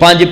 5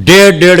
1.5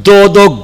2-2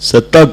7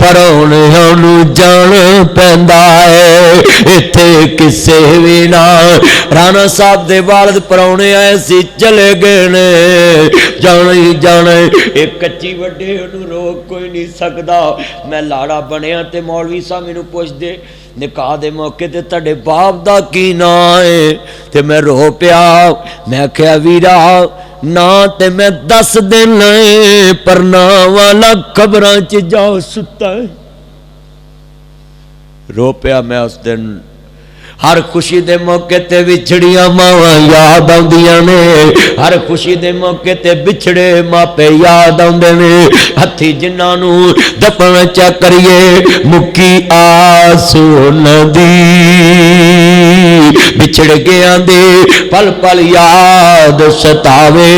پرونیاں نوں جان پیندا ہے ایتھے کسے وی نہ رانا صاحب دے والد پرونے آئے سی چلے گئے نے جانا ہی جانا ایک کچی وڈے نوں روک کوئی نہیں سکدا میں لاڑا بنیا تے مولوی صاحب مینوں پوچھ دے نکاح دے موقع تے تہاڈے باپ دا کی نام ہے تے میں رو پیا میں آکھیا ویرا نا تے میں 10 دن پر نا والا قبراں چ جا ستا ہے رو پیا میں اس دن ہر خوشی دے موقع تے وچھڑیاں ماواں یاد آندیاں نے ہر خوشی دے موقع تے بچھڑے ماپے یاد آندے نے ہتھی جنہاں نوں دفن چا کریے مکی آسو ندی بچھڑ گیا دے پل پل یاد ستاوے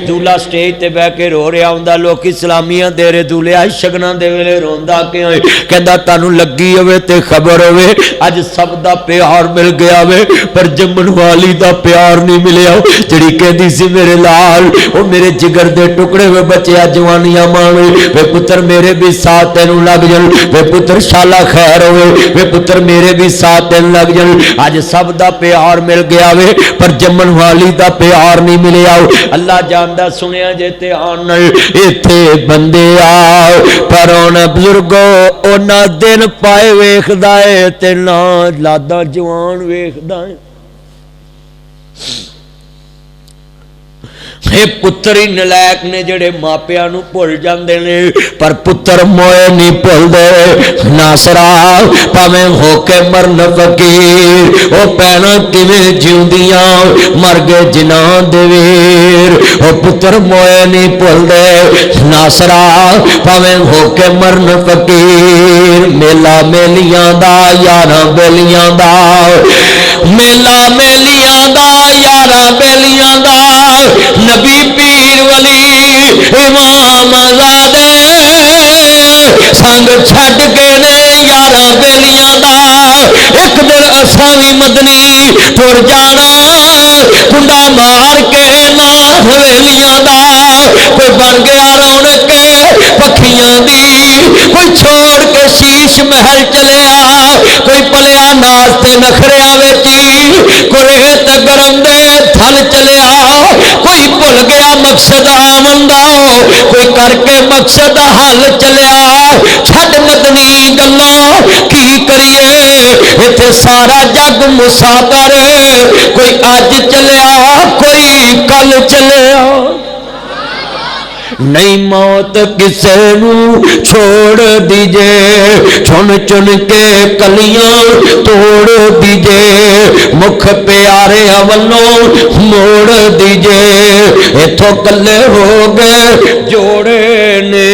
دولا سٹیج تے بہ کے رو رہا ہوندا لوکی سلامیاں دے رہے دولیا شگنا دے ویلے روندا کیوں کہندا تانوں لگی ہوئے تے خبر ہوئے اج سب دا پیار مل گیا وے پر جمن والی دا پیار نہیں ملیا جڑی کہندی سی میرے لال او میرے جگر دے ٹکڑے ہوئے بچیا جوانیاں مانے وے پتر میرے بھی ساتھ تینوں لگ جن وے پتر شالا خیر ہوئے وے پتر میرے بھی ساتھ تینوں لگ جن اج سب دا پیار مل گیا وے پر جمن والی دا پیار نہیں ملیا اللہ جاندا سنیا جے تے آن ایتھے بندے آ پر اون بزرگو اونا دن پائے ویکھدا اے تے نہ لادا جوان ویکھدا ہے پتر ہی نلائق نے جڑے ماپیاں نوں بھول جاندے نے پر پتر موئے نہیں بھولدے ناصرا پاویں ہو کے مرن فقیر او پینا کیویں جیوندیاں مر گئے جناں دے ویر او پتر موئے نہیں بھولدے ناصرا پاویں ہو کے مرن فقیر میلا میلیاں دا یاراں بیلیاں دا میلا میلیاں دا یاراں بیلیاں دا نبی پیر ولی امام زادے سنگ چھڈ کے نے یاراں بیلیاں دا ایک دن اساں وی مدنی ٹر جانا کنڈا مار کے نال ویلیاں دا کوئی بن گیا رونق پکھیاں دی کوئی چھوڑ کے شیش محل چلیا کوئی پلیا ناز تے نخریا وچی کوئی ریت گرم دے تھل چلیا کوئی بھول گیا مقصد آمن دا کوئی کر کے مقصد حل چلیا چھڈ مدنی گلاں کی کریے ایتھے سارا جگ مسافر کوئی اج چلیا کوئی کل چلیا نہیں موت کسے نو چھوڑ دیجے چن چن کے کلیاں توڑ دیجے مکھ پیارے والوں موڑ دیجے ایتھوں کلے ہو گئے جوڑے نے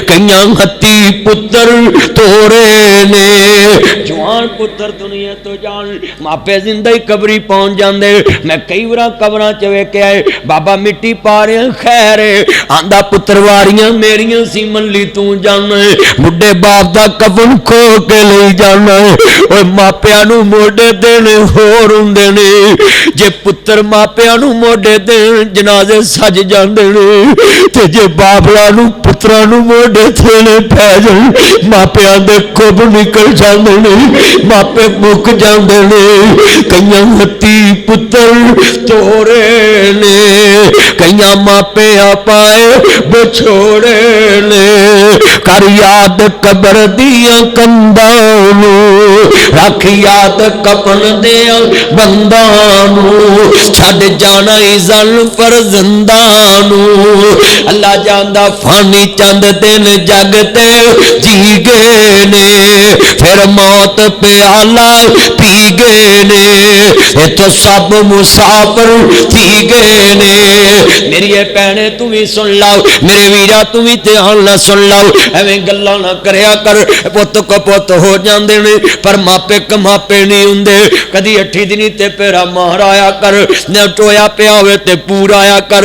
کئیاں ہتھی پتر توڑے نے جوان پتر دنیا تو جان ماپے زندہ ہی قبری پہنچ جاندے میں کئی بار قبراں چ ویکھیا ہے بابا مٹی پا رہے خیر آندا پتر واریاں میریاں سی منلی تو جانا ہے بڈھے باپ دا کفن کھو کے لے جانا ہے اوے ماپیاں نو موڈے دینے ہور ہوندے نے جے پتر ماپیاں نو موڈے دین جنازے سج جاندے نے تے جے باپڑا نو پتراں نو موڈے دینے پے جان ماپیاں دے کب نکل جاندے نے ماپے مک جاندے نے کئیاں ہتھی پتر توڑے نے کئیاں ماپے آپائے بچھوڑے نے کر یاد قبر دیاں کندانو رکھ یاد کفن دیاں بندانو چھڈ جانا ایزن پر زندانو اللہ جاندا فانی چند دن جگ تے جی گئے نے پھر موت پیالہ پی گئے نے ایتھے سب مسافر تھی گئے نے میری بہنے تو بھی سن لاؤ میرے ویرا تو بھی دھیان نہ سن لاؤ ایویں گلاں نہ کریا کر پت کو پت ہو جاندے نے پر ماپے کماپے نہیں ہوندے کدی 8 دنی تے پیرا مہر آیا کر نہ ٹویا پیا ہوئے تے پورا آیا کر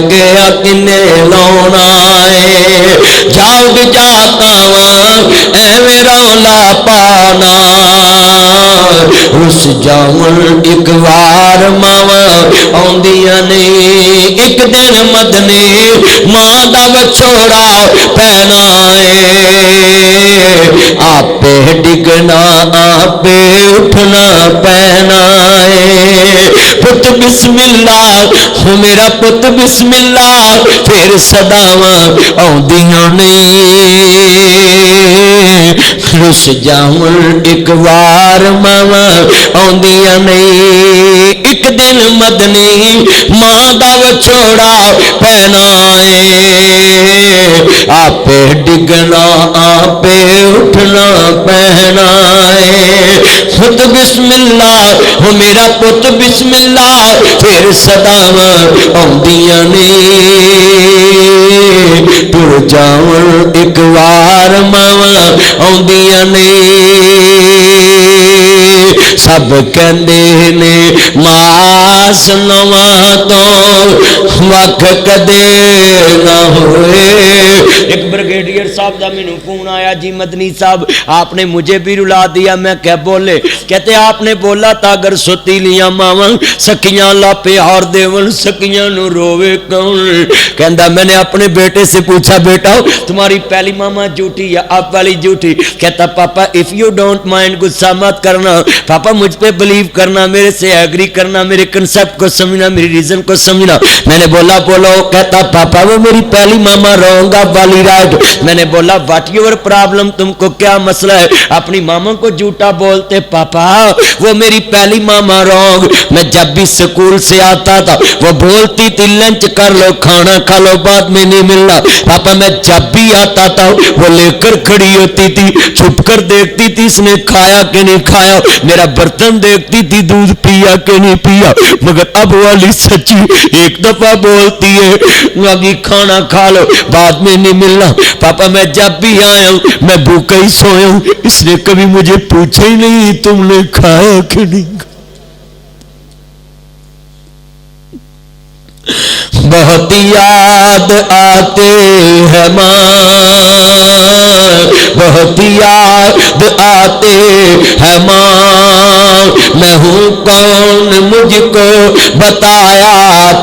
گیا کنے لاؤنا ہے جاگ جاتا وا ایویں رولا پانا رس جاون ایک وار ماوا آندیاں نہیں ایک دن مدنی ماں دا وچھوڑا پینا ہے آپے ڈگنا آپے اٹھنا پینا ہے پت بسم اللہ ہو میرا پت بسم اللہ پھر صداواں آندیاں نہیں رس جاون ایک وار ماوا آندیاں نہیں ایک دن مدنی ماں دا وچھوڑا پینا ہے آپے ڈگنا آپے اٹھنا پینا ہے پت بسم اللہ ہو میرا پت بسم اللہ پھر صداواں آندیاں نہیں ٹر جاون ایک وار ماواں آندیاں نہیں سب کہندے نے ماس نواں تو وقت کدے نہ ہوئے ایک بریگیڈیئر صاحب دا مینوں فون آیا جی مدنی صاحب آپ نے مجھے بھی رلا دیا میں کہ بولے کہتے آپ نے بولا تھا اگر ستیلیاں ماواں سکیاں لاپے ہار دیون سکیاں نو روے کون کہندا میں نے اپنے بیٹے سے پوچھا بیٹا تمہاری پہلی ماما جھوٹی یا آپ والی جھوٹی کہتا پاپا اف یو ڈونٹ مائنڈ غصہ مت کرنا پاپا مجھ پہ بلیو کرنا میرے سے ایگری کرنا میرے کنسپٹ کو سمجھنا میری ریزن کو سمجھنا میں نے بولا بولو کہتا پاپا وہ میری پہلی ماما رونگ آپ والی رائٹ میں نے بولا واٹ یور پرابلم تم کو کیا مسئلہ ہے اپنی ماما کو جھوٹا بولتے پاپا وہ میری پہلی ماما رونگ میں جب بھی سکول سے آتا تھا وہ بولتی تھی لنچ کر لو کھانا کھا لو بعد میں نہیں ملنا پاپا میں جب بھی آتا تھا وہ لے کر کھڑی ہوتی تھی چھپ کر دیکھتی تھی اس نے کھایا کہ نہیں کھایا میرا برتن دیکھتی تھی دودھ پیا کہ نہیں پیا مگر اب والی سچی ایک دفعہ بولتی ہے ابھی کھانا کھا لو بعد میں نہیں ملنا پاپا میں جب بھی آیا ہوں میں بھوکا ہی سویا ہوں اس نے کبھی مجھے پوچھا ہی نہیں تم نے کھایا کہ نہیں بہت یاد آتے ہیں ماں بہت یاد آتے ہیں ماں میں ہوں کون مجھ کو بتایا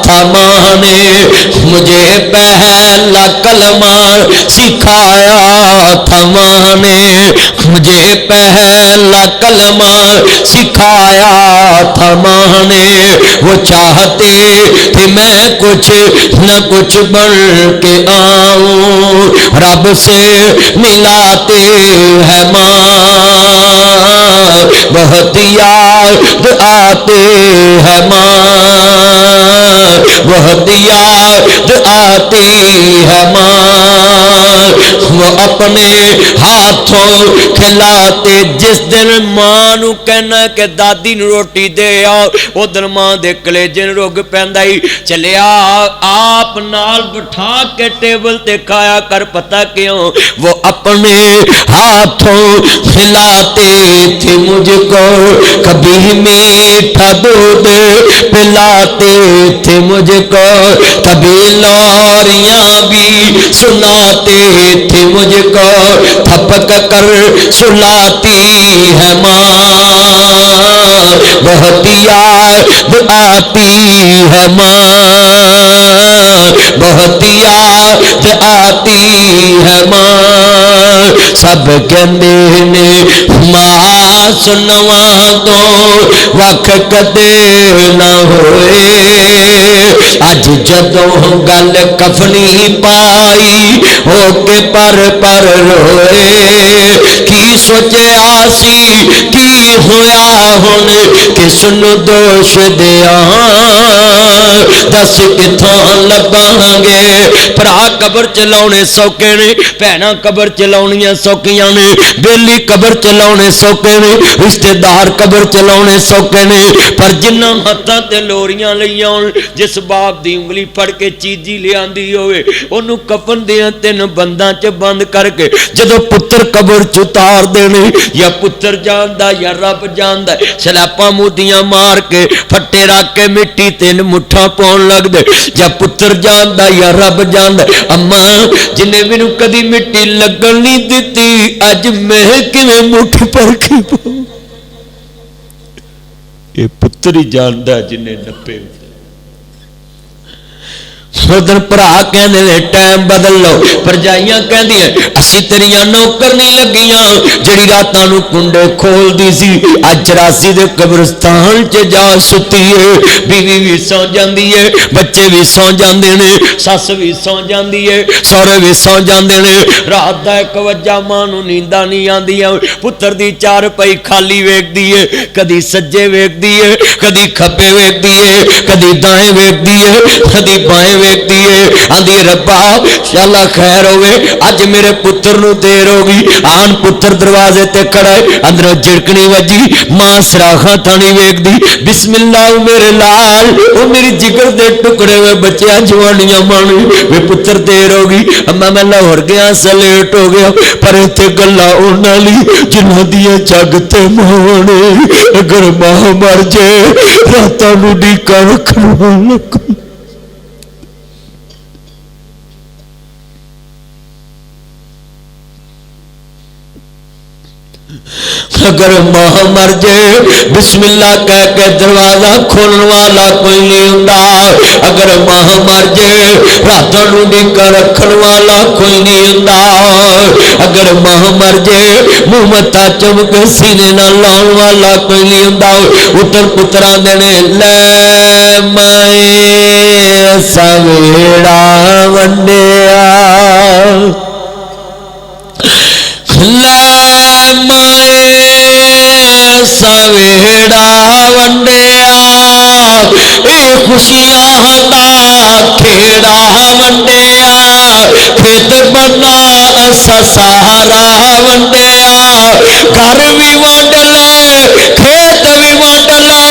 تھا ماں نے مجھے پہلا کلمہ سکھایا تھا ماں نے مجھے پہلا کلمہ سکھایا تھا ماں نے وہ چاہتے تھے میں کچھ نہ کچھ بن کے آؤں رب سے ملاتے ہیں ماں بہت یاد آتے ہیں ماں بہت یاد آتی ہے ماں وہ اپنے ہاتھوں کھلاتے جس دن ماں نو کہنا کہ دادی نو روٹی دے آؤ ادھر ماں دے کلیجے نو رگ پیندا ہی چلیا آپ نال بٹھا کے ٹیبل تے کھایا کر پتہ کیوں وہ اپنے ہاتھوں کھلاتے تھے مجھ کو کبھی میٹھا دودھ پلاتے تھے مجھ کو کبھی لوریاں بھی سناتے تھے مجھ کو تھپک کر سلاتی ہے ماں بہت یاد آتی ہے ماں بہت یاد آتی ہے ماں سب کہندے نے ماں سنواں تو وقت کدے نہ ہوئے اج جدوں گل کفنی پائی ہو کے پر روئے کی سوچیا سی کی ہویا ہن کس نو دوش دیا دس کتھوں لباں گے بھرا قبر چلاونے سوکے نے بھیناں قبر چلاونیاں سوکیاں نے بیلی قبر چلاونے سوکے نے رشتہ دار قبر چلاونے سوکے نے پر جنہاں ہتھاں تے لوریاں لئیاں جس باپ دی انگلی پھڑ کے چیزی لے آندی ہوئے اونوں کفن دیاں 3 بنداں چ بند کر کے جدوں پتر قبر چ اتار دینے یا پتر جاندا یا رب جاندا سلیپاں موتیاں مار کے پھٹے رکھ کے مٹی تین مٹھا پاؤن لگ دے یا پتر جاندا یا رب جاندا اما جنہیں مینوں کدی مٹی لگن نہیں دتی اج میں کیویں مٹھ پر کے پاؤں یہ پتر ہی جاندا جنہیں نپے ادھر برا کہنے لے ٹائم بدل لو پرجائیاں کہندیاں اسی تیریاں نوکر نہیں لگیاں جڑی راتاں نو کنڈے کھول دی سی اج 84 دے قبرستان چ جا ستی ہے بیوی بھی سو جاندی ہے بچے بھی سو جاندے نے سس بھی سو جاندی ہے سورے بھی سو جاندے نے رات دا 1 وجہ ماں نو نینداں نہیں آندیاں پتر دی 4 پئی خالی ویکھدی ہے کدی سجے ویکھدی ہے کدی کھبے ویکھدی ہے کدی دائیں ویکھدی ہے کدی بائیں آندھی ربا انشاءاللہ خیر ہوئے اج میرے پتر نو دیر ہوگی آن پتر دروازے تے کھڑا ہے اندروں جھڑکنی وجی ماں سراخاں تھانی ویکھ دی بسم اللہ میرے لال او میری جگر دے ٹکڑے ہوئے بچیاں جوانیاں مانی وے پتر دیر ہوگی اما میں لاہور گیا سا لیٹ ہو گیا پر ایتھے گلاں انہاں لی جنہاں دیاں جگ تے مانے اگر ماں مر جائے راتاں نو ڈیکا رکھنا لگ اگر ماں مر جائے بسم اللہ کہہ کے دروازہ کھولنے والا کوئی نہیں ہوندا اگر ماں مر جائے راتوں نو ڈیکا رکھن والا کوئی نہیں ہوندا اگر ماں مر جائے منہ متا چم کے سینے نہ لاؤن والا کوئی نہیں ہوندا اتر پترا دینے لے مائے سویڑا ونڈیا لے مائے سویڑا ونڈیا اے خوشیاں دا کھیڑا ونڈیا کھیت بنا اسا سارا ونڈیا گھر بھی ونڈ لے کھیت بھی ونڈ لے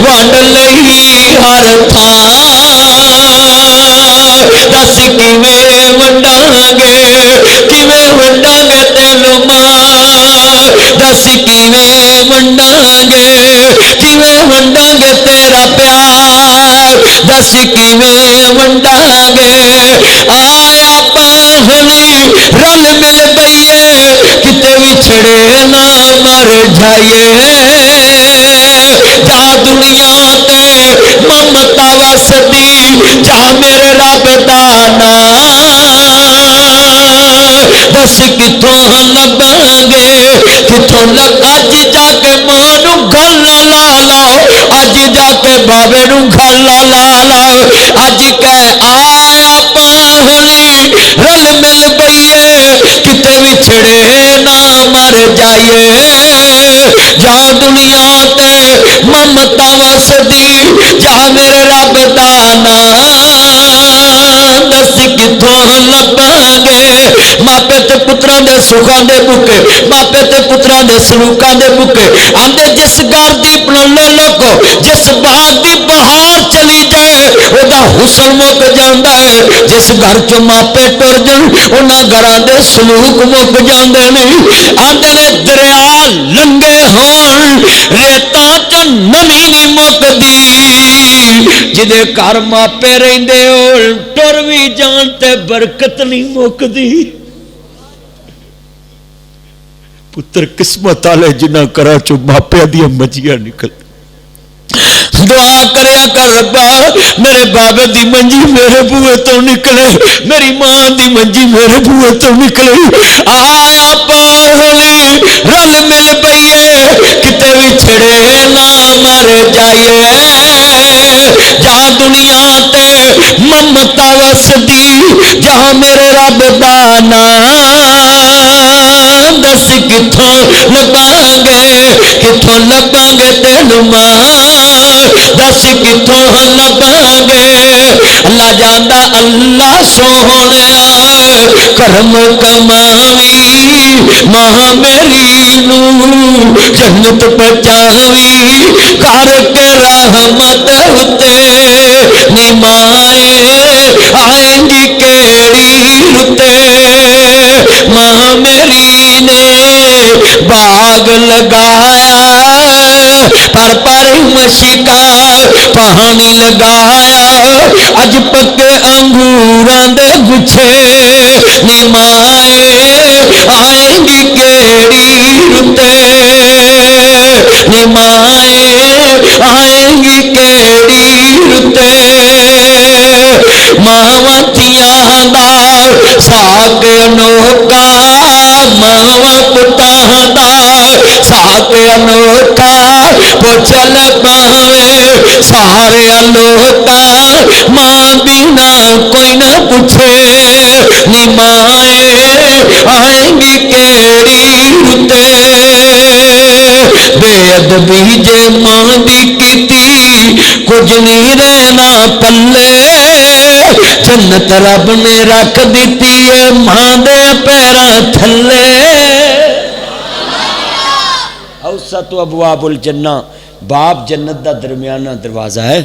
ونڈ لئی ہر تھان دس کیویں ونڈاں گے تینوں ماں دس کیویں ونڈاں گے تیرا پیار دس کیویں ونڈاں گے آیا پاہلی رل مل بئیے کتے وچھڑے نہ مر جائیے جا دنیا تے ممتا وسدی جا میرے رب دا نام دس کتوں لباں گے کتوں لگ اج جا کے ماں نو گل لا لاؤ اج جا کے بابے نو گل لا لاؤ اج کہ آیا پاہلی رل مل بئیے کتے وچھڑے نہ مر جائیے جا دنیا تے ممتا وسدی جا میرے رب دا نام دس کتوں لباں گے ماپے تے پتراں دے سکھاں دے بکے ماپے تے پتراں دے سلوکاں دے بکے آندے جس گھر دی لوکو جس باغ دی بہار چلی جائے او دا حسن مک جاندا ہے جس گھر چ ماپے ٹر جان انہاں گھراں دے سلوک مک جاندے نہیں آندے نے دریا لنگے ہون ریتاں چ نمی نہیں مکدی جدے گھر ماپے رہندے او ٹر وی جان تے برکت نہیں مکدی پتر قسمت والے جنہ کرا چو ماپیا دیا مجیاں نکل دعا کریا کر ربا میرے بابے دی منجی میرے بوئے تو نکلے میری ماں دی منجی میرے بوئے تو نکلے آیا پاہلی رل مل بئیے کتے وچھڑے نہ مر جائیے جا دنیا تے ممتا وسدی جا میرے رب دا نام دس کتوں لباں گے تینوں ماں دس کتوں لباں گے اللہ جاندا اللہ سونے کرم کماوی ماں میری نو جنت پہنچاوی کر کے رحمت اتے نمائے آئیں گی کیڑی رتے ماں میری نے باغ لگایا پر مشکا پانی لگایا اج پکے انگوراں دے گچھے نمائے آئیں گی کیڑی رتے نمائے آئیں گی کیڑی رتے ماواں تھیاں دا ساگ انوکھا ماواں پتاں دا ساگ انوکھا پوچھل پاوے سارے لوکا ماں بنا کوئی نہ پوچھے نمائے آئیں گی کیڑی رتے بے ادبی جے ماں دی کیتی کچھ نہیں رہنا پلے جنت رب نے رکھ دیتی ہے ماں دے پیراں تھلے اوسط ابواب الجنہ باب جنت دا درمیانہ دروازہ ہے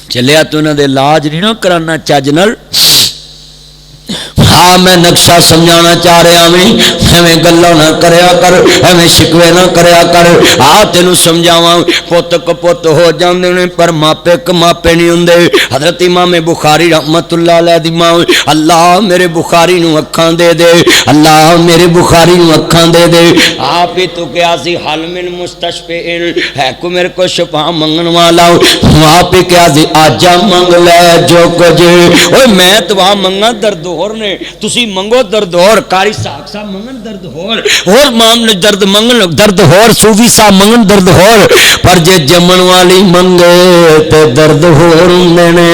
چلیا تو انہاں دے علاج نہیں نہ کرانا چج نال ہاں میں نقشہ سمجھانا چاہ رہا ہمیں گلہ نہ کریا کر ہمیں شکوے نہ کریا کر تینوں سمجھاواں پوت کپوت ہو جاندے نے پر ماپے کماپے نہیں ہوندے حضرت امام بخاری رحمت اللہ علیہ دی ماں اللہ میرے بخاری نو اکھاں دے دے اللہ میرے بخاری نو اکھاں دے دے آپ ہی تو کیا سی حل من مستشفعین ہے کو میرے کو شفا منگن والا آپ ہی کیا سی آجا منگ لے جو کچھ اوے میں دعا منگا درد ہور نے تسی منگو درد ہور کاری صاحب صاحب منگن درد ہور مام نے درد منگن درد ہور صوفی صاحب منگن درد ہور پر جے جمن والی منگے تے درد ہور نے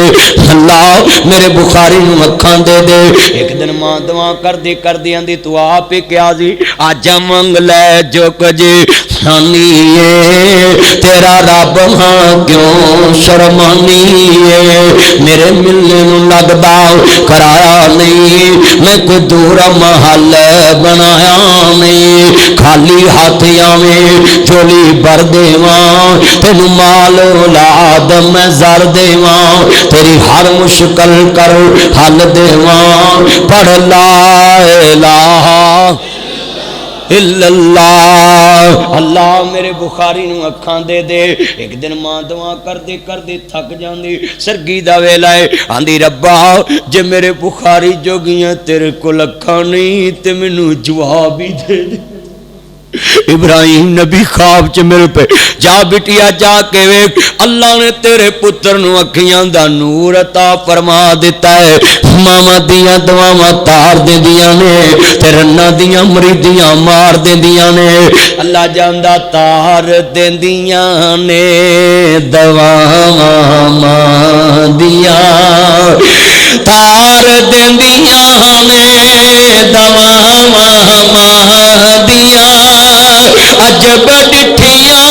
اللہ میرے بخاری نو اکھاں دے دے ایک دن ماں دعا کر دی اندی تو آپ ہی کیا جی آجا منگ لے جو کچھ سانی تیرا رب ہاں کیوں شرمانی میرے ملنے نو لگدا کرایا نہیں میں کوئی دورا محل بنایا نہیں خالی ہاتھ آویں چولی بھر دیواں تینوں مال اولاد میں زر دیواں تیری ہر مشکل کر حل دیواں پڑھ لا الہ الا اللہ اللہ میرے بخاری نو اکھاں دے دے ایک دن ماں دعا کر دے تھک جاندی سرگی دا ویلا ہے آندی ربا جے میرے بخاری جوگیاں تیرے کو اکھاں نہیں تے مینوں جواب ہی دے دے ابراہیم نبی خواب چ میرے پہ جا بٹیا جا کے ویکھ اللہ نے تیرے پتر نو اکھیاں دا نور عطا فرما دیتا ہے ماما دیاں دعاواں تار دیندیاں نے تے رنا دیاں مریدیاں مار دیندیاں نے اللہ جاندا تار دیندیاں نے دعاواں ماں دیاں تار دیندیاں نے دعاواں ماں دیاں عجب ڈٹھیاں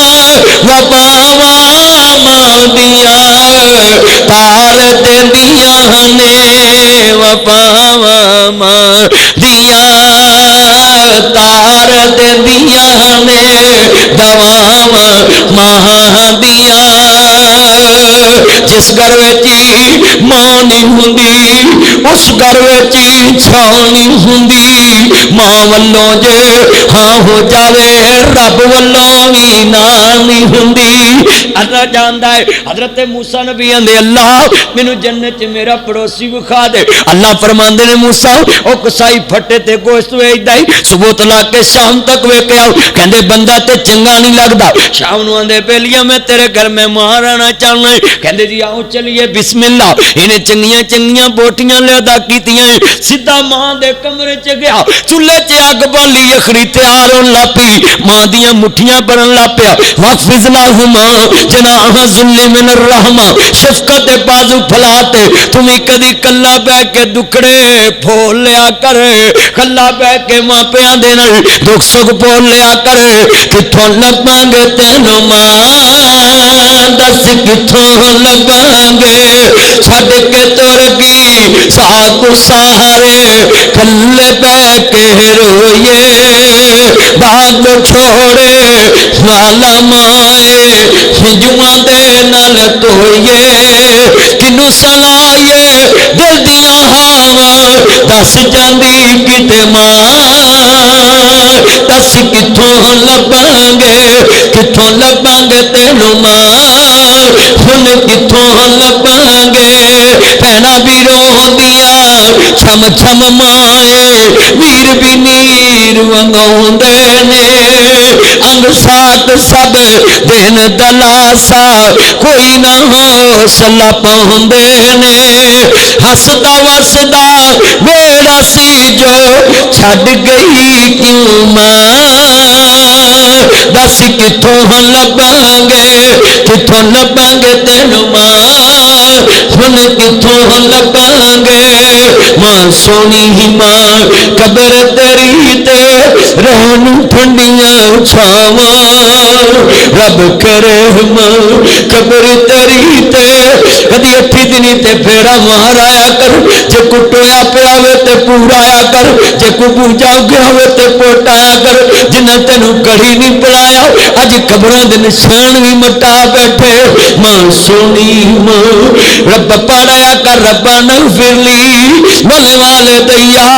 وباواں ماں دیاں تار دیندیاں نے وباواں ماں دیاں تار دیندیاں نے دواواں ماں دیاں جس گھر وچ ماں نہیں ہوندی اس گھر وچ چھاں نہیں ہوندی ماں والوں جے ہاں ہو جاوے رب والوں وی نہ نہیں ہوندی اللہ جاندا ہے حضرت موسیٰ نبی اندے اللہ مینوں جنت چ میرا پڑوسی وکھا دے اللہ فرماندے نے موسیٰ او کسائی پھٹے تے گوشت ویچدا ہے صبح تو لا کے شام تک ویکھ کے آؤ کہندے بندہ تے چنگا نہیں لگدا شام نو آندے پہلیا میں تیرے گھر میں مہمان آنا چاہنا ہے کہندے جی آؤ چلیے بسم اللہ انہیں چنگیاں بوٹیاں لے ادا کیتیاں سیدھا ماں دے کمرے چ گیا چولہے چ اگ بالی اخری تیار ہون لا پی ماں دیاں مٹھیاں بنن لا پیا واخفض لہما جناح الذل من الرحمہ شفقت دے بازو پھلاتے تمہیں کدی کلا بہ کے دکھڑے پھول لیا کر کلا بہ کے ماں پیاں دے نال دکھ سکھ پھول لیا کر کتھوں لباں گے تینوں ماں دس کتھوں لباں گے چھڈ کے تر گئی ساکو سہارے کلے بہ کے روئیے باغ چھوڑے والا مائے جمعہ دے نال توئیے کنو سلائیے دل دیاں ہاواں دس جاندی کتے ماں دس کتوں لباں گے تینوں ماں ہن کتوں لباں گے بھیڑاں بھی روندیاں چھم چھم مائے ویر بھی نیر ونگاوندے نے انگ سات سب دن دلاسا کوئی نہ حوصلہ پاؤندے نے ہسدا وسدا میرا سی جو چھڈ گئی کیوں ماں دس کتوں لباں گے تینوں ماں ہن کتوں لباں گے ماں سونی ہی ماں قبر تیری تے رہن ٹھنڈیاں چھاواں رب کرے ماں قبر تیری تے کدی 8 دنی تے پھیرا مارایا کر جے کو ٹویا پیا ہوئے تے پورایا کر جے کو بوجا گیا ہوئے تے پوٹایا کر جنہ تینوں کڑی نہیں پڑایا اج قبراں دے نشان بھی مٹا بیٹھے ماں سونی ماں رب پڑھایا کر ربنا اغفر لی ولوالدیا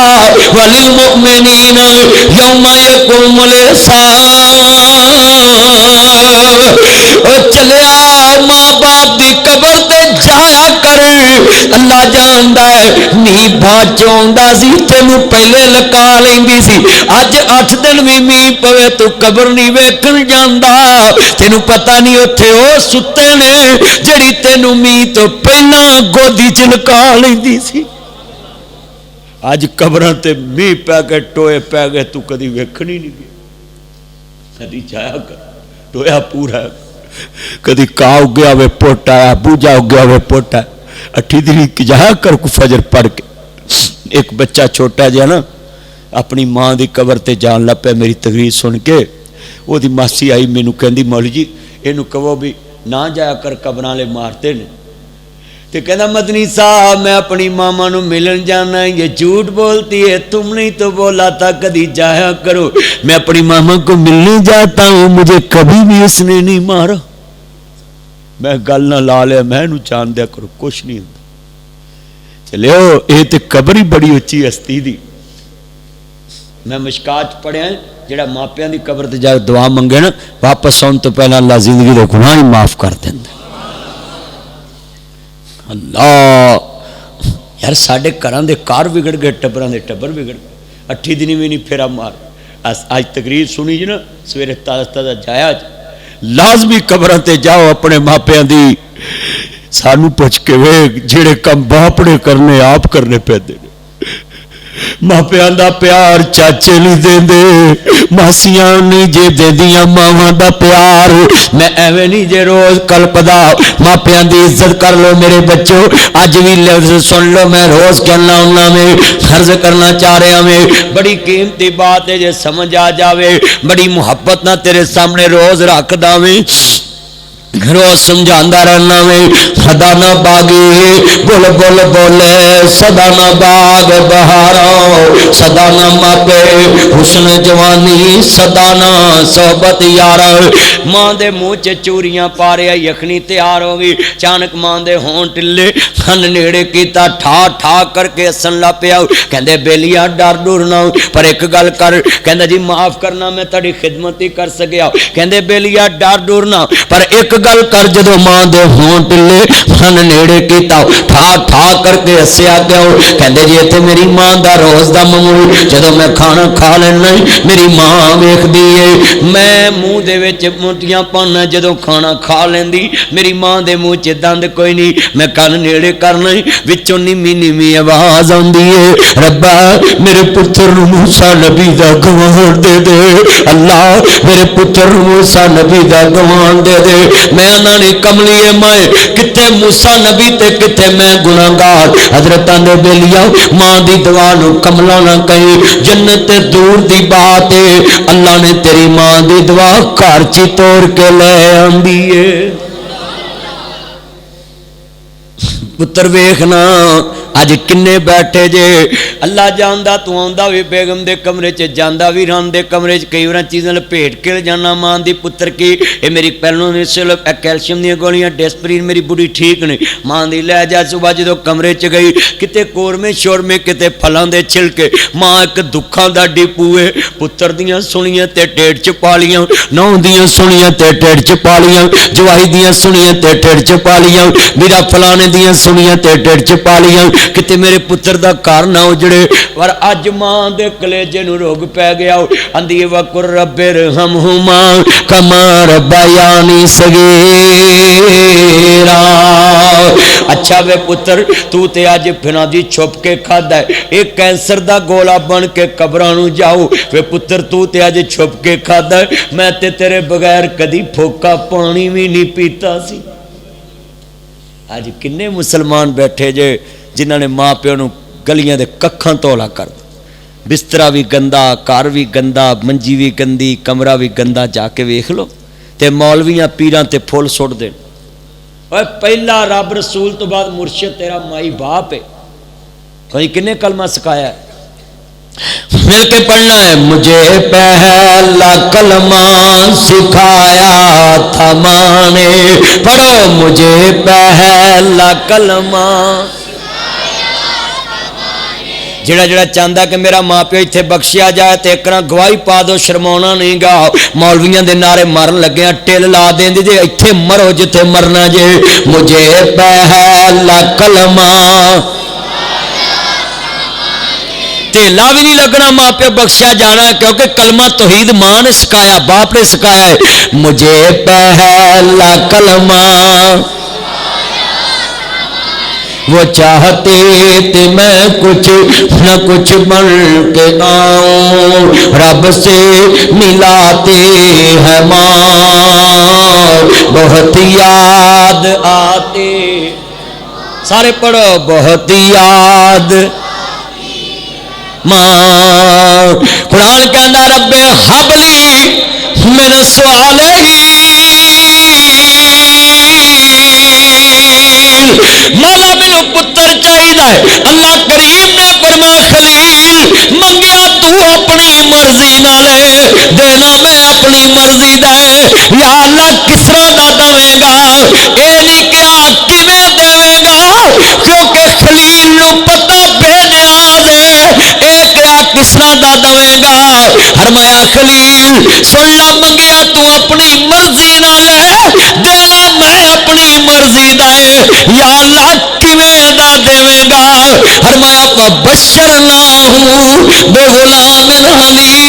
وللمؤمنین یوم یقوم الحساب چلیا ماں باپ دی قبر تے جایا کر اللہ جاندا ہے نی باچوندا سی تینوں پہلے لکا لیندی سی اج 8 دن بھی می پوے تو قبر نہیں ویکھن جاندا تینوں پتہ نہیں اوتھے او ستے نے جڑی تینوں می تو پہلا گودی چ لکا لیندی سی اج قبراں تے می پے کے ٹوئے پے گئے تو کدی ویکھنی نہیں گئی کدی جایا کر ٹویا پورا کدی کاؤ گیا وے پوٹا آیا بوجا گیا وے پوٹا 8 دن کی جایا کر کو فجر پڑھ کے ایک بچہ چھوٹا جہا نا اپنی ماں دی قبر تے جان لپے میری تقریر سن کے وہ دی ماسی آئی مینوں کہندی مولوی جی اینو کہو بھی نہ جایا کر قبراں لے مارتے نے تے کہندا مدنی صاحب میں اپنی ماما نو ملن جانا ہے یہ جھوٹ بولتی ہے تم نہیں تو بولا تھا کدی جایا کرو میں اپنی ماما کو ملنے جاتا ہوں مجھے کبھی بھی اس نے نہیں مارا میں گل نہ لا لیا میں نو جان دیا کرو کچھ نہیں ہوندا چلیو اے تے قبر ہی بڑی اچھی ہستی دی میں مشکات پڑھیا جڑا ماپیاں دی قبر تے جا دعا منگے نا واپس آن تو پہلا اللہ زندگی دے گناہ ہی معاف کر دیندا اللہ یار ساڈے گھراں دے کار بگڑ گئے ٹبراں دے ٹبر بگڑ گئے 8 دن بھی نہیں پھیرا مار اج تقریر سنی جی نا سویرے تازہ تازہ جایا لازمی قبراں تے جاؤ اپنے ماپیاں دی سانو پوچھ کے ویکھ جڑے کم باپ نے کرنے آپ کرنے پیندے نے ماپیاں دا پیار چاچے نہیں دیندے ماسیاں نہیں جے دیندیاں ماواں دا پیار میں ایویں نہیں جے روز کلپدا ماپیاں دی عزت کر لو میرے بچوں اج بھی لفظ سن لو میں روز کہنا ہوں میں عرض کرنا چاہ رہا میں بڑی قیمتی بات ہے جے سمجھ آ جاوے بڑی محبت نہ تیرے سامنے روز رکھدا میں روز سمجھاندہ رہنا میں سدا نہ باغی بول بول بولے سدا نہ باغ بہارا سدا نہ ماپے حسن جوانی سدا نہ صحبت یارا ماں دے منہ چ چوریاں پا رہا یخنی تیار ہو گئی چانک ماں دے ہون ٹلے کھن نیڑے کیتا ٹھا ٹھا کر کے ہسن لا پیا کہندے بیلیا ڈر ڈر نہ پر ایک گل کر کہندا جی معاف کرنا میں تہاڈی خدمت ہی کر سکیا کہندے بیلیا ڈر ڈر نہ پر ایک گل کر جدو ماں دے ہون ٹلے کھن نیڑے کیتا ٹھا ٹھا کر کے ہسیا گیا کہندے جی تے میری ماں دا روز دا معمول جدو میں کھانا کھا لینا میری ماں ویکھدی ہے میں منہ دے وچ موٹیاں پانا جدو کھانا کھا لیندی میری ماں دے منہ چ دند کوئی نہیں میں کن نیڑے کرنا وچوں نیمی نیمی آواز آندی ہے ربا میرے پتر نو موسیٰ نبی دا گوان دے دے اللہ میرے پتر نو موسیٰ نبی دا گوان دے دے میں انہاں نے کملیے میں کتے موسیٰ نبی تے کتے میں گناہگار حضرتاں دے بیلیا ماں دی دعا نو کملا نہ کہیں جنت دور دی بات ہے اللہ نے تیری ماں دی دعا گھر چ توڑ کے لے آندی ہے پتر ویکھنا اج کنے بیٹھے جے اللہ جاندا تو آندا وی بیگم دے کمرے چ جاندا وی ران دے کمرے چ کئی وار چیزاں لپیٹ کے جانا ماں دی پتر کی اے میری پہلوں نے صرف کیلشیم دی گولیاں ڈیسپرین میری بڑی ٹھیک نہیں ماں دی لے جا صبح جدوں کمرے چ گئی کتے قورمے شورمے کتے پھلاں دے چھلکے ماں ایک دکھاں دا ڈپو ہے پتر دیاں سنیاں تے ٹیڑ چ پالیاں نو دیاں سنیاں تے ٹیڑ چ پالیاں جوائی دیاں سنیاں تے ٹیڑ چ پالیاں میرا فلانے دیاں سنیاں تے ٹیڑ چ پالیاں کتے میرے پتر دا کار نہ اجڑے پر اج ماں دے کلیجے نو روگ پی گیا اندی وقر رب ارحمہما کما ربیانی صغیرا اچھا وے پتر تو تے اج پھنا دی چھپ کے کھادا ہے ایک کینسر دا گولا بن کے قبراں نو جاؤ وے پتر تو تے اج چھپ کے کھادا ہے میں تے تیرے بغیر کدی پھوکا پانی بھی نہیں پیتا سی اج کنے مسلمان بیٹھے جے جنہاں نے ماں پیو نو گلیاں دے ککھاں تولا کر دے بسترا بھی گندا گھر بھی گندا منجی بھی گندی کمرہ بھی گندا جا کے ویکھ لو تے مولویاں پیراں تے پھول سٹ دین اوے پہلا رب رسول تو بعد مرشد تیرا مائی باپ ہے کوئی کنے کلمہ سکھایا ہے مل کے پڑھنا ہے مجھے پہلا کلمہ سکھایا تھا ماں نے پڑھو مجھے پہلا کلمہ جڑا جڑا چاہتا کہ میرا ماں پیو اتنے بخشیا جائے تو ایک گواہی پا دو شرماؤنا نہیں گا مولویاں دے نعرے مارن لگے ٹل لا دیں جے اتنے مرو جتے مرنا جے مجھے پہلا کلمہ تیلا بھی نہیں لگنا ماں پیو بخشیا جانا ہے کیونکہ کلمہ توحید ماں نے سکھایا باپ نے سکھایا ہے مجھے پہلا کلمہ وہ چاہتے تھے میں کچھ نہ کچھ بن کے آؤں رب سے ملاتے ہیں ماں بہت یاد آتے سارے پڑھو بہت یاد ماں قرآن کہنا رب حبلی من سوالہی مولا مینوں پتر چاہیدا ہے اللہ کریم نے فرمایا خلیل منگیا تو اپنی مرضی نال دینا میں اپنی مرضی دا یا اللہ کس طرح دا دے گا اے نہیں کیا کیویں دے گا کیونکہ خلیل نو پتہ بے نیاز ہے اے کیا کس طرح دا دے گا فرمایا خلیل سن لا منگیا تو اپنی مرضی نال دینا میں اپنی مرضی دا یا اللہ کیویں دا دے گا فرمایا فبشرناہ بغلام حلیم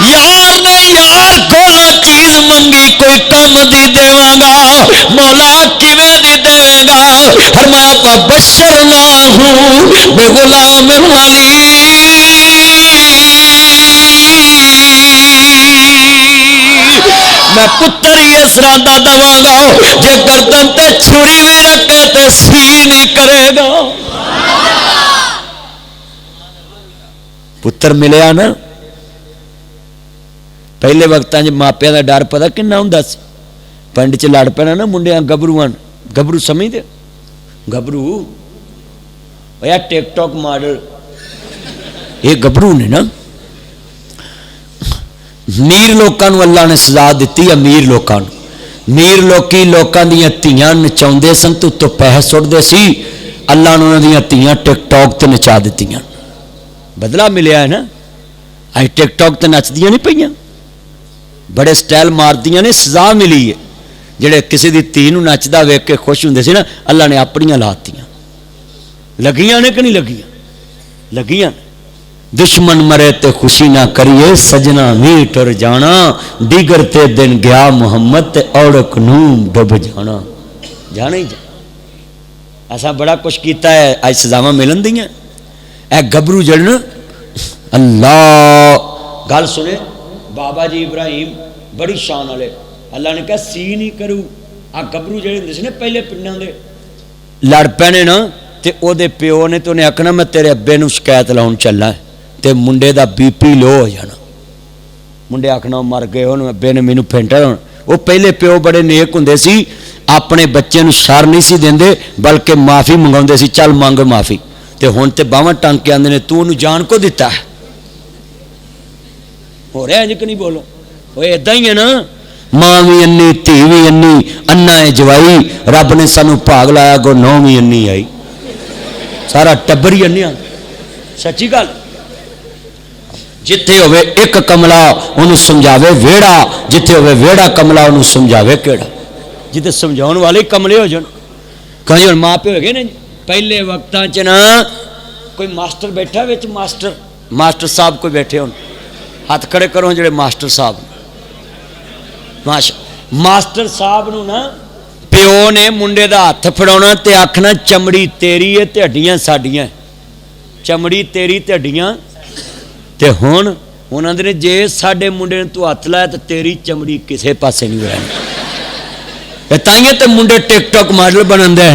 یار نے یار کولو چیز منگی کوئی کم دی دیواں گا مولا کیویں دی دے گا فرمایا فبشرناہ بغلام حلیم میں پتر ہی اس طرح دا دواں گا جے گردن تے چھری بھی رکھے تے سی نہیں کرے گا پتر ملیا نا پہلے وقتاں جے ماپیاں دا ڈر پتہ کنا ہوندا سی پنڈ چ لڑ پینا نا منڈیاں گبروان گبرو سمجھ دے گبرو یا ٹک ٹاک ماڈل یہ گبرو نے نا میر لوکاں اللہ نے سزا دیتی امیر لوکاں میر لوکی لوکاں دیاں تیاں نچاؤندے سن تو پیسے سٹدے سی اللہ نے انہاں دیاں تیاں ٹک ٹاک تے نچا دتیاں بدلہ ملیا ہے نا اج ٹک ٹاک تے نچدیاں نہیں پئیاں بڑے سٹائل ماردیاں نے سزا ملی ہے جڑے کسی دی تی نو نچدا ویکھ کے خوش ہوندے سی نا اللہ نے اپنیاں لاتیاں لگیاں نے کہ نہیں لگیاں لگیاں دشمن مرے تے خوشی نہ کریے سجنا وی ٹر جانا دیگر تے دن گیا محمد تے اوڑک نوم ڈب جانا جانا ہی جانا ایسا بڑا کچھ کیتا ہے آج سزاواں ملن دیاں اے گبرو جڑن اللہ گل سنے بابا جی ابراہیم بڑی شان والے اللہ نے کہا سی نہیں کرو آ گبرو جڑے ہوندے سی نا پہلے پنڈاں دے لڑ پینے نا تے او دے پیو نے تو نے آکھنا میں تیرے ابے نو شکایت لاؤن چلنا ہے تے منڈے دا بی پی لو ہو جانا منڈے آکھنا مر گئے ہون ابے نے مینوں پھینٹا وہ پہلے پیو بڑے نیک ہوندے سی اپنے بچے نو شر نہیں سی دیندے بلکہ معافی منگاؤندے سی چل منگ معافی تے ہن تے باواں ٹنگ کے آندے نے تو انہوں جان کو دتا ہے ہو رہا ہے جی کہ نہیں بولو وہ ادا ہی ہے نا ماں بھی انی دھی بھی انی انا ہے جوائی رب نے سانو بھاگ لایا گو نو بھی انی آئی سارا ٹبر ہی انیا سچی گل جتھے ہوئے ایک کملا انہوں سمجھاوے ویڑا جتھے ہوئے ویڑا کملا انہوں سمجھاوے کیڑا جتھے سمجھاؤن والے کملے ہو جان کہیں ہوں ماں پہ ہو گئے نا پہلے وقتاں چ نا کوئی ماسٹر بیٹھا وچ ماسٹر صاحب کوئی بیٹھے ہون ہاتھ کھڑے کرو جڑے ماسٹر صاحب ماسٹر صاحب نو نا پیو نے منڈے دا ہاتھ پھڑاونا تے آکھنا چمڑی تیری ہے تے ہڈیاں ساڈیاں چمڑی تیری تے ہڈیاں تے ہن انہاں نے جے ساڈے منڈے نے تو ہاتھ لایا تے تیری چمڑی کسے پاسے نہیں رہنی تائیں تے منڈے ٹک ٹاک ماڈل بنن دے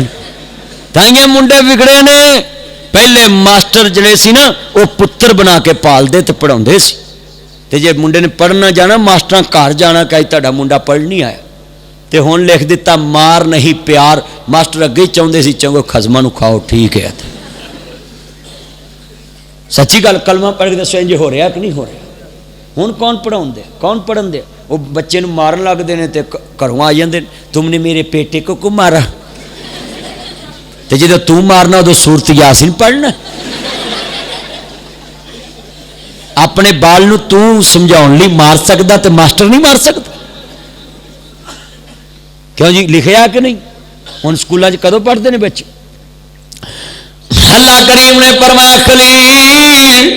تائیں منڈے بگڑے نے پہلے ماسٹر جڑے سی نا وہ پتر بنا کے پال دے تے پڑھاوندے سی تے جے منڈے نے پڑھنا جانا ماسٹراں گھر جانا کہ تہاڈا منڈا پڑھ نہیں آیا تے ہن لکھ دیتا مار نہیں پیار ماسٹر اگے ہی چاہندے سی چنگو خزماں نو کھاؤ ٹھیک ہے سچی گل کلمہ پڑھ کے دسو انج ہو رہا کہ نہیں ہو رہا ہن کون پڑھاؤن دے کون پڑھن دے وہ بچے نو مارن لگدے نے تے گھروں آ جاندے تم نے میرے بیٹے کو مارا تے جدوں تو مارنا ادو سورت یاسین پڑھنا اپنے بال نو تو سمجھاؤن لی مار سکدا تے ماسٹر نہیں مار سکدا کیوں جی لکھیا کہ نہیں ہن سکولاں وچ کدوں پڑھدے نے بچے اللہ کریم نے فرمایا خلیل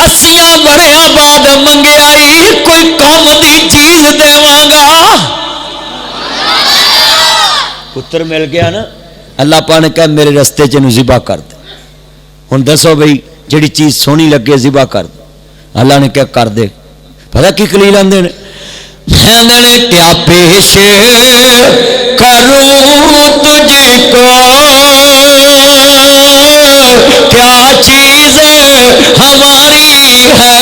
80 وریاں بعد منگیائی کوئی قوم دی چیز دیواں گا پتر مل گیا نا اللہ پاک نے کہا میرے رستے چ نو ذبح کر دے ہن دسو بھئی جڑی چیز سونی لگے ذبح کر دے اللہ نے کیا کر دے پتہ کی خلیل آندے نے کیا پیش کروں تجھ کو کیا چیز ہماری ہے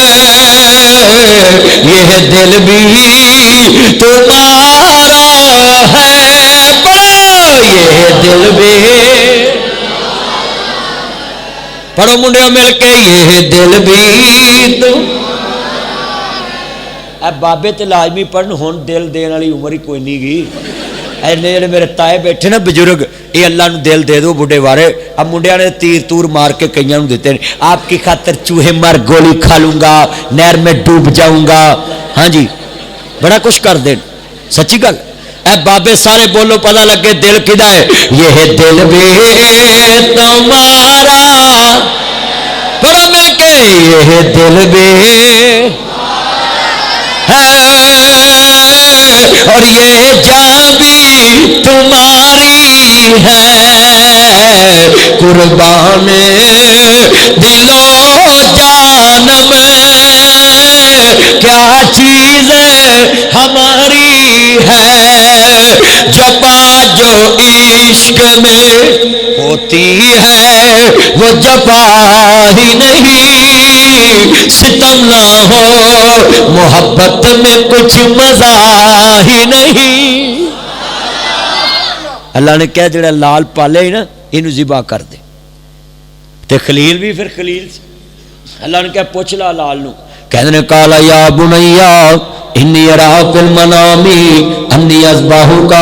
یہ دل بھی تمہارا ہے پڑھو یہ دل بھی پڑھو منڈیوں مل کے یہ دل بھی تم بابے تے لازمی پڑھن ہن دل دین والی عمر ہی کوئی نہیں گی جڑے میرے تائے بیٹھے نا بزرگ یہ اللہ نو دل دے دو بڈھے بارے اب منڈیا نے تیر تور مار کے کئیاں نو دیتے ہیں آپ کی خاطر چوہے مار گولی کھا لوں گا نہر میں ڈوب جاؤں گا ہاں جی بڑا کچھ کر دیں سچی گل اے بابے سارے بولو پتہ لگے دل کدا ہے یہ دل بھی تمہارا پڑھو مل کے یہ دل بھی اور یہ جان بھی تمہاری ہے قربان دل و جان میں کیا چیز ہماری ہے جپا جو عشق میں ہوتی ہے وہ جپا ہی نہیں ستم نہ ہو محبت میں کچھ مزہ ہی نہیں اللہ نے کہا جڑا لال پالے نا یہ ذبح کر دے تے خلیل بھی پھر خلیل اللہ نے کہا پوچھ لا لال نو کہنے نے کہا یا بنیا انی ارا فی المنام انی اذبحک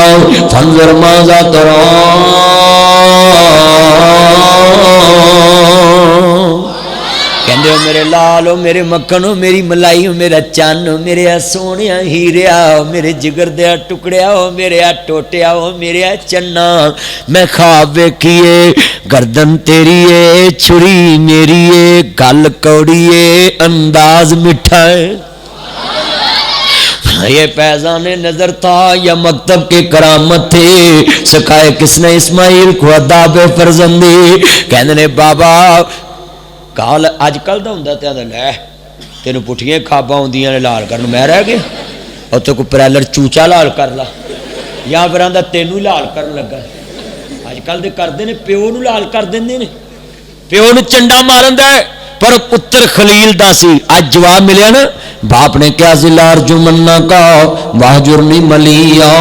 فانظر ماذا ترى کہندے ہو میرے لال ہو میرے مکھن ہو میری ملائی ہو میرا چان ہو میرے سونیا ہیریا ہو میرے جگر دیا ٹکڑیا ہو میرے ٹوٹیا ہو میرے چنا میں خواب ویکھیے گردن تیری ہے چھری میری ہے گل کوڑی ہے انداز مٹھا ہے یہ پیزان نظر تھا یا مکتب کی کرامت تھی سکھائے کس نے اسماعیل کو اداب فرزندی کہنے نے بابا کال اج کل دا ہوندا تے لے تینوں پٹھیاں کھاباں ہوندیاں نے لال کرن میں رہ گیا اور تو کوئی پرائلر چوچا لال کر لا یا پھر آندا تینوں لال کرن لگا اج کل دے کردے نے پیو نو لال کر دیندے نے پیو نو چنڈا مارن دا پر پتر خلیل دا سی. اج جواب ملیا نا. باپ نے کیا سی لار جو منا کا واہجرنی ملیا.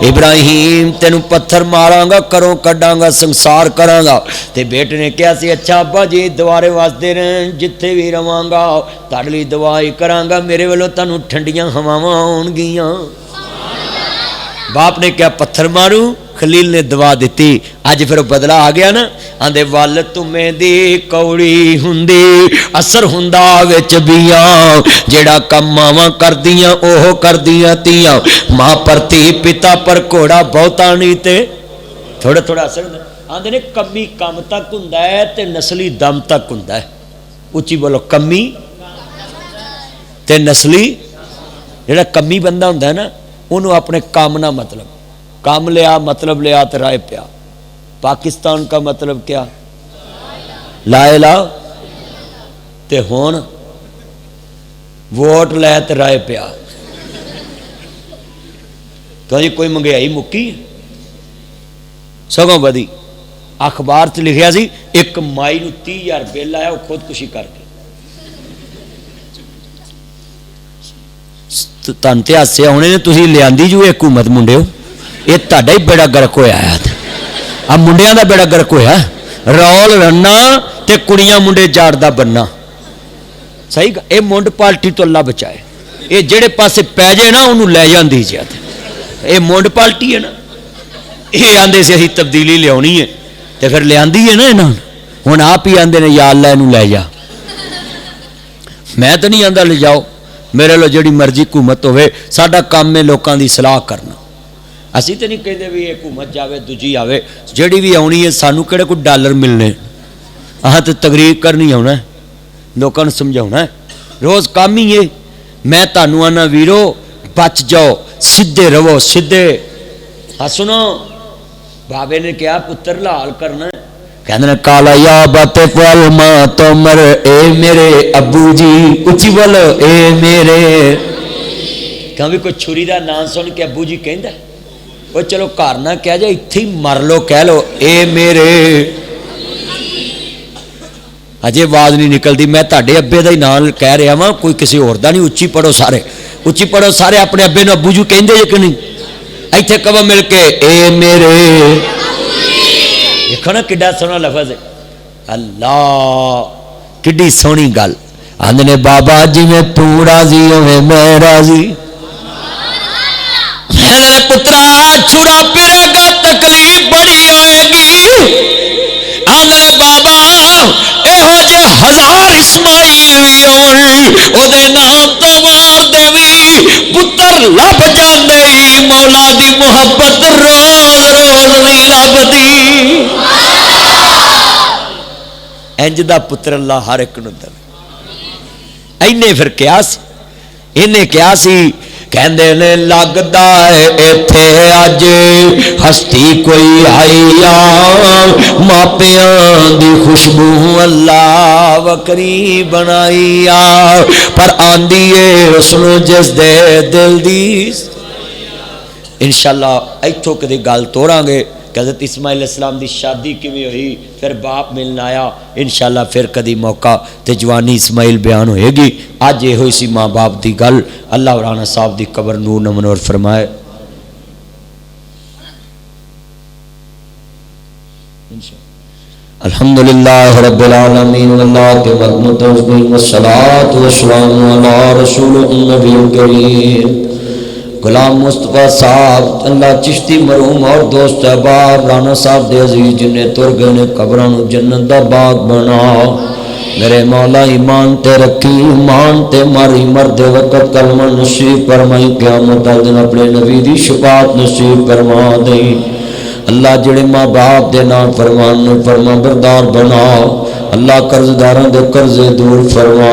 ابراہیم تینو پتھر ماراں گا کروں کڈاں گا سنسار کراں گا. تے بیٹے نے کیا سی اچھا ابا جی دوارے واسدے رہن جتھے بھی رواں گا تہاڈے لئی دعا ہی کراں گا میرے والوں تانوں ٹھنڈیاں ہواواں آن گیاں. باپ نے کیا پتھر ماروں. خلیل نے دعا دیتی. اج پھر بدلا آ گیا نا. آندے ول تمیں دی کوڑی ہوندی اثر ہوندا وچ بیاں جیڑا کم ماواں کردیاں اوہ کردیاں تیاں ماں پر تھی پتا پر کوڑا بہتا نہیں تے تھوڑا تھوڑا اثر ہوندا. آندے نے کمی کم تک ہوندا ہے تے نسلی دم تک ہوندا ہے. اچھی بولو کمی تے نسلی. جیڑا کمی بندہ ہوندا ہے نا انہوں اپنے کام نہ مطلب کام لیا مطلب لیا تو رائے پیا. پاکستان کا مطلب کیا لا الہ تے ہون ووٹ لے تو رائے پیا. تو جی کوئی مہنگائی مکی سگوں بدی. اخبار سے لکھیا سی ایک مائی نو 30,000 بل آیا وہ خودکشی کر کے. تنتے ہاسے آنے نے تھی لیا جو حکومت منڈے ہو یہ تہاڈا ہی بیڑا گرک ہویا ہے. اب منڈیاں دا بیڑا گرک ہویا رول رنا تے کڑیاں منڈے جاڑدا بننا. صحیح اے منڈ پالٹی تو اللہ بچائے. یہ جڑے پاسے پی جائے نا انہوں لے جاندی جی. اے منڈ پالٹی ہے نا یہ آندے سے اسی تبدیلی لیاونی ہے تے پھر لیاندی ہے نا انہاں ہن آپ ہی آندے نے یا اللہ اینوں لے جا. میں تو نہیں آندا لے جاؤ میرے لو جڑی مرضی حکومت ہوئے ساڈا کام ہے لوکاں دی اصلاح کرنا. اسی تو نہیں کہتے بھی حکومت جاوے دوجی آوے جڑی بھی آنی ہے سانوں کہڑے کوئی ڈالر ملنے. تو تقریر کرنی آنا ہے لوگوں نے سمجھاؤنا ہے روز کام ہی ہے. میں تانوں آنا ویرو بچ جاؤ سیدھے رہو سیدھے. سنو بابے نے کیا پتر لال کرنا ہے کہندے نے کالا یا بات فال ما تمر اے میرے ابو جی اچھی بولو اے میرے. کبھی کوئی چھری دا نام سن کے ابو جی کہندا وہ چلو گھر نہ کہہ جائے اتھے ہی مر لو کہہ لو اے میرے. اجے آواز نہیں نکلتی. میں تہاڈے ابے دا ہی نام کہہ رہا ہاں کوئی کسی اور دا نہیں. اچھی پڑھو سارے اچھی پڑھو سارے اپنے ابے نو ابو جی کہندے جے کہ نہیں. ایتھے کہو مل کے اے میرے. دیکھو نا کڈا سونا لفظ ہے. اللہ کڈی سونی گل. آندے نے بابا جی میں تو راضی ہوے میں راضی. پترا چھڑا پھرے گا تکلیف بڑی ہوئے گی. آندے بابا ایہو جے 1000 اسماعیل بھی ہون او دے نام تو مار دیوی پتر لب جاندے مولا دی محبت روز روز نہیں لبدی. انج دا پتر اللہ ہر ایک نوں دے. اینے پھر کیا سی انہیں کیا سی کہندے نے لگدا ہے ایتھے اج ہستی کوئی آئی آ ماپیاں دی خوشبو اللہ وکری بنائی آ پر آندی ہے اس نو جس دے دل دی. انشاءاللہ ایتھوں کدی گل توڑاں گے کہ حضرت اسماعیل علیہ السلام دی شادی کیویں ہوئی پھر باپ ملنا آیا. انشاءاللہ پھر کدی موقع تے جوانی اسماعیل بیان ہوئے گی. اج یہ ہوئی سی ماں باپ دی گل. اللہ رانا صاحب دی قبر نور منور فرمائے. الحمدللہ رب العالمین واللہ کے مدن توزبین والصلاة والسلام علی رسول النبی الکریم غلام مصطفیٰ صاحب اللہ چشتی مرحوم اور دوست احباب رانا صاحب دے عزیز جنہیں تر گئے نے قبران جنت دا باغ بنا. میرے مولا ایمان تے رکھی ایمان تے ماری مرد وقت کلمہ نصیب فرمائی قیامت دن اپنے نبی دی شفاعت نصیب فرما دیں. اللہ جڑے ماں باپ دے نام فرمان فرما بردار بنا. اللہ قرض داروں دے قرض دور فرما.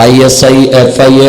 ISI FIA